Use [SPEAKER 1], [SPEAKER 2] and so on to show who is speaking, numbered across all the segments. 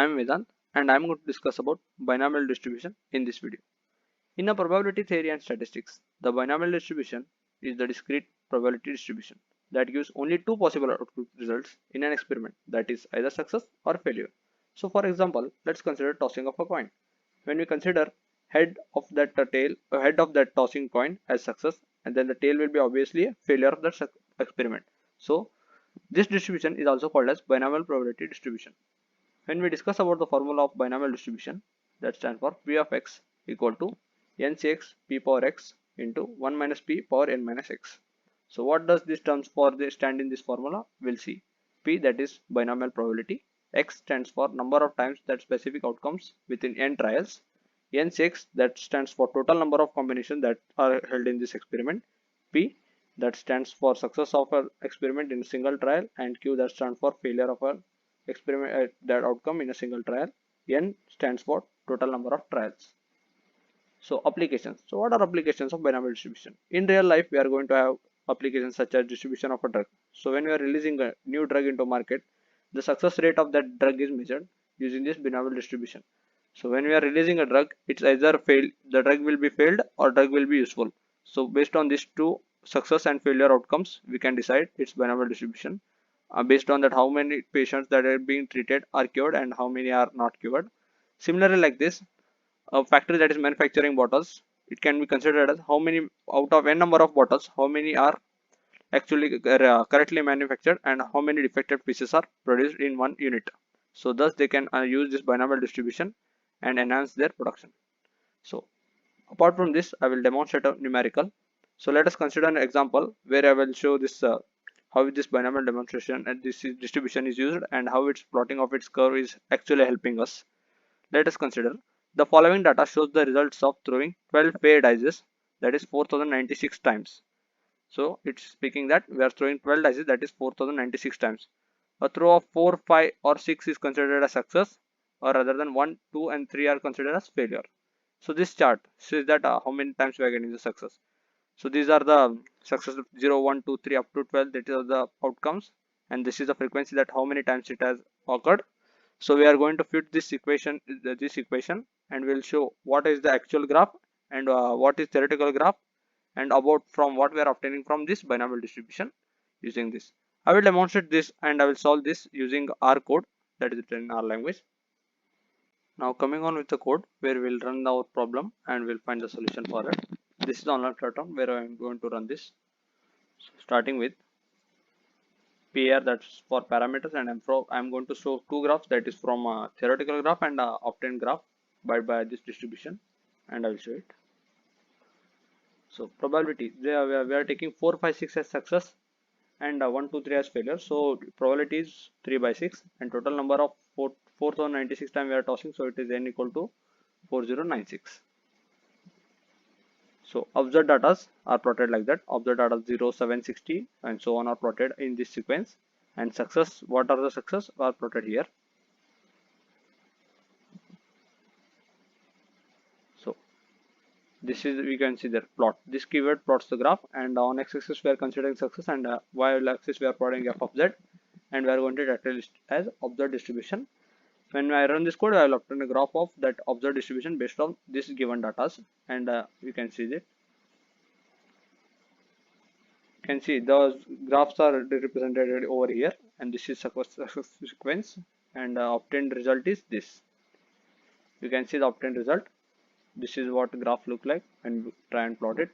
[SPEAKER 1] am Vedant and I am going to discuss about binomial distribution in this video. In a probability theory and statistics, the binomial distribution is the discrete probability distribution that gives only two possible output results in an experiment, that is either success or failure. So for example, let's consider tossing of a coin. When we consider head of that tossing coin as success, and then the tail will be obviously a failure of that experiment. So this distribution is also called as binomial probability distribution. When we discuss about the formula of binomial distribution, that stands for P of x equal to ncx p power x into 1 minus p power n minus x. So what does this terms for the stand in this formula? We'll see. P, that is binomial probability. X stands for number of times that specific outcomes within n trials. Ncx, that stands for total number of combinations that are held in this experiment. P, that stands for success of an experiment in a single trial, and Q, that stands for failure of an experiment that outcome in a single trial. N stands for total number of trials. So applications. So what are applications of binomial distribution? In real life, we are going to have applications such as distribution of a drug. So when we are releasing a new drug into market, the success rate of that drug is measured using this binomial distribution. So when we are releasing a drug, it's either the drug will be failed or drug will be useful. So based on these two success and failure outcomes, we can decide its binomial distribution. Based on that, how many patients that are being treated are cured and how many are not cured. Similarly, like this, a factory that is manufacturing bottles, it can be considered as how many out of n number of bottles, how many are actually correctly manufactured and how many defective pieces are produced in one unit. So thus they can use this binomial distribution and enhance their production. So apart from this, I will demonstrate a numerical. So let us consider an example where I will show this how this binomial demonstration and this distribution is used and how its plotting of its curve is actually helping us. Let us consider the following data shows the results of throwing 12 paired dice, that is 4096 times. So it's speaking that we are throwing 12 dice, that is 4096 times. A throw of 4, 5 or 6 is considered a success, or rather than 1, 2 and 3 are considered as failure. So this chart says that how many times we are getting the success. So these are the success 0, 1, 2, 3 up to 12, that is the outcomes, and this is the frequency that how many times it has occurred. So we are going to fit this equation and we'll show what is the actual graph and what is theoretical graph and about from what we are obtaining from this binomial distribution using this. I will demonstrate this and I will solve this using R code, that is written in R language. Now coming on with the code where we'll run our problem and we'll find the solution for it. This is the online platform where I am going to run this. So starting with PR, that's for parameters, and I'm going to show two graphs, that is from a theoretical graph and a obtained graph by this distribution, and I will show it. So probability, we are taking 4, 5, 6 as success and 1, 2, 3 as failure. So probability is 3 by 6 and total number of 4096 times we are tossing, so it is n equal to 4096. So observed data are plotted like that. Observed data 0, 7, 60 and so on are plotted in this sequence, and success, what are the success are plotted here. So this is, we can see the plot. This keyword plots the graph, and on x-axis we are considering success and y-axis we are plotting f of z, and we are going to title it as observed distribution. When I run this code, I will obtain a graph of that observed distribution based on this given data, and you can see that. You can see those graphs are represented over here, and this is success sequence, and obtained result is this. You can see the obtained result. This is what the graph look like, and try and plot it,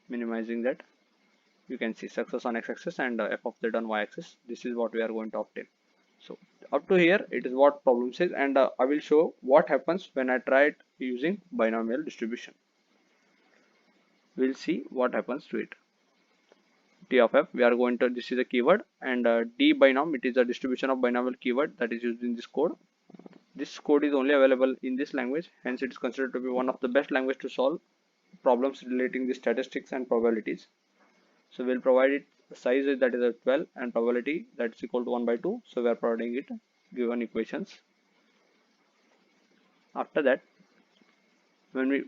[SPEAKER 1] minimizing that. You can see success on x-axis and f of z on y-axis. This is what we are going to obtain. So up to here it is what problem says, and I will show what happens when I try it using binomial distribution. We'll see what happens to it. T of f, we are going to, this is a keyword, and d binom, it is a distribution of binomial keyword that is used in this code. This code is only available in this language, hence it is considered to be one of the best language to solve problems relating the statistics and probabilities. So we'll provide it size that is a 12 and probability that's equal to 1 by 2. So we are providing it given equations. After that, when we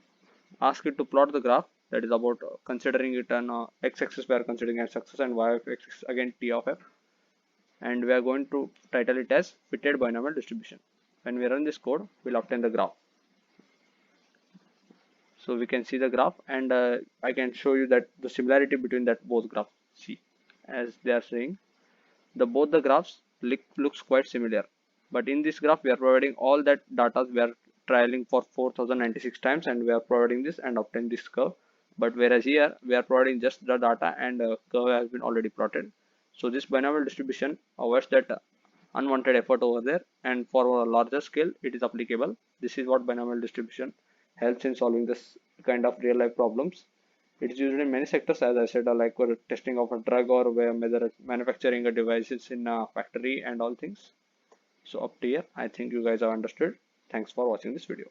[SPEAKER 1] ask it to plot the graph, that is about considering it on x-axis we are considering as success and y-axis again T of f. and we are going to title it as fitted binomial distribution. When we run this code, we'll obtain the graph. So we can see the graph, and I can show you that the similarity between that both graphs. See, as they are saying, both the graphs looks quite similar, but in this graph we are providing all that data. We are trialing for 4096 times, and we are providing this and obtain this curve. But whereas here we are providing just the data, and curve has been already plotted. So this binomial distribution avoids that unwanted effort over there, and for a larger scale it is applicable. This is what binomial distribution helps in solving this kind of real life problems. It is used in many sectors, as I said, like testing of a drug, or where manufacturing a devices in a factory and all things. So up to here, I think you guys have understood. Thanks for watching this video.